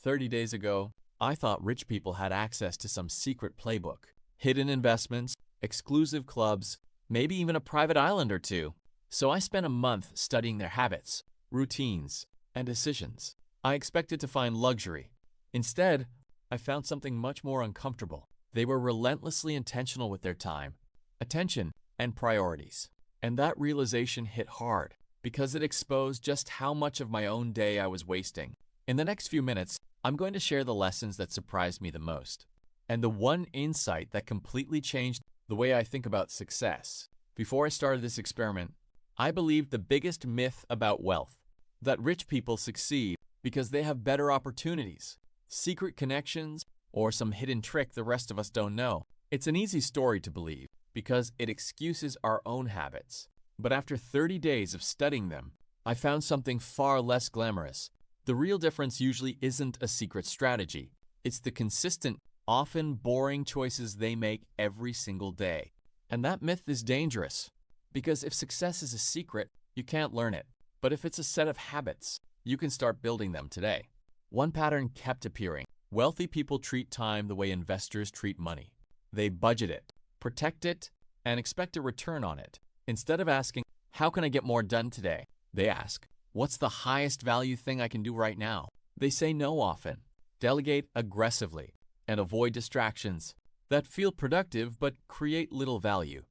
30 days ago, I thought rich people had access to some secret playbook, hidden investments, exclusive clubs, maybe even a private island or two. So I spent a month studying their habits, routines, and decisions. I expected to find luxury. Instead, I found something much more uncomfortable. They were relentlessly intentional with their time, attention, and priorities. And that realization hit hard because it exposed just how much of my own day I was wasting. In the next few minutes, I'm going to share the lessons that surprised me the most and the one insight that completely changed the way I think about success. Before I started this experiment, I believed the biggest myth about wealth, that rich people succeed because they have better opportunities, secret connections, or some hidden trick the rest of us don't know. It's an easy story to believe because it excuses our own habits. But after 30 days of studying them, I found something far less glamorous. The real difference usually isn't a secret strategy. It's the consistent, often boring choices they make every single day. And that myth is dangerous because if success is a secret, you can't learn it. But if it's a set of habits, you can start building them today. One pattern kept appearing. Wealthy people treat time the way investors treat money. They budget it, protect it, and expect a return on it. Instead of asking, how can I get more done today? They ask, what's the highest value thing I can do right now? They say no often, delegate aggressively, and avoid distractions that feel productive but create little value.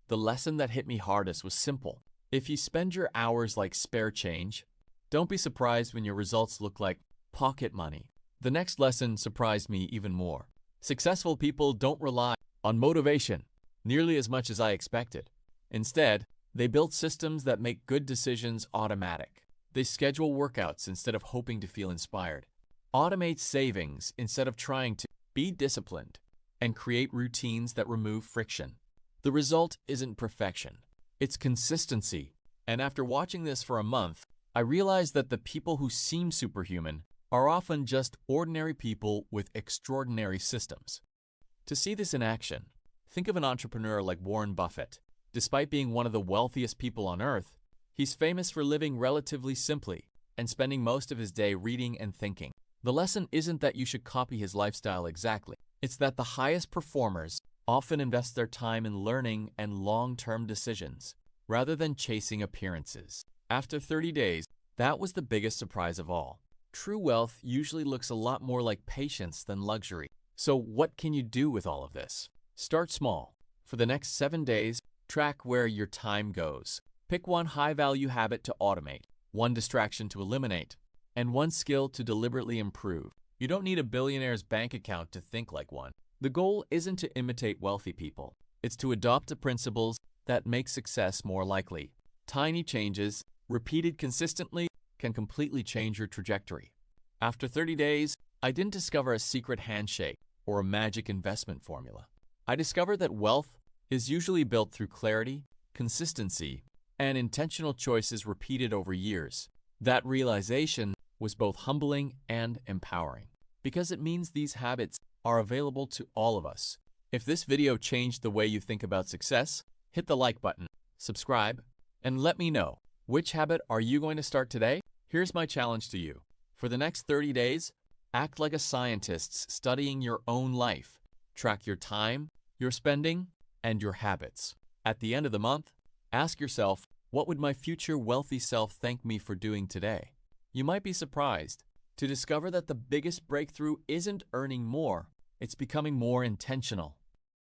The lesson that hit me hardest was simple. If you spend your hours like spare change, don't be surprised when your results look like pocket money. The next lesson surprised me even more. Successful people don't rely on motivation nearly as much as I expected. Instead, they build systems that make good decisions automatic. They schedule workouts instead of hoping to feel inspired, automate savings instead of trying to be disciplined, and create routines that remove friction. The result isn't perfection, it's consistency. And after watching this for a month, I realized that the people who seem superhuman are often just ordinary people with extraordinary systems. To see this in action, think of an entrepreneur like Warren Buffett. Despite being one of the wealthiest people on earth, he's famous for living relatively simply and spending most of his day reading and thinking. The lesson isn't that you should copy his lifestyle exactly. It's that the highest performers often invest their time in learning and long-term decisions rather than chasing appearances. After 30 days, that was the biggest surprise of all. True wealth usually looks a lot more like patience than luxury. So what can you do with all of this? Start small. For the next 7 days, track where your time goes. Pick one high-value habit to automate, one distraction to eliminate, and one skill to deliberately improve. You don't need a billionaire's bank account to think like one. The goal isn't to imitate wealthy people. It's to adopt the principles that make success more likely. Tiny changes, repeated consistently, can completely change your trajectory. After 30 days, I didn't discover a secret handshake or a magic investment formula. I discovered that wealth is usually built through clarity, consistency, and intentional choices repeated over years. That realization was both humbling and empowering because it means these habits are available to all of us. If this video changed the way you think about success, hit the like button, subscribe, and let me know, which habit are you going to start today? Here's my challenge to you. For the next 30 days, act like a scientist studying your own life. Track your time, your spending, and your habits. At the end of the month, ask yourself, what would my future wealthy self thank me for doing today? You might be surprised to discover that the biggest breakthrough isn't earning more, it's becoming more intentional.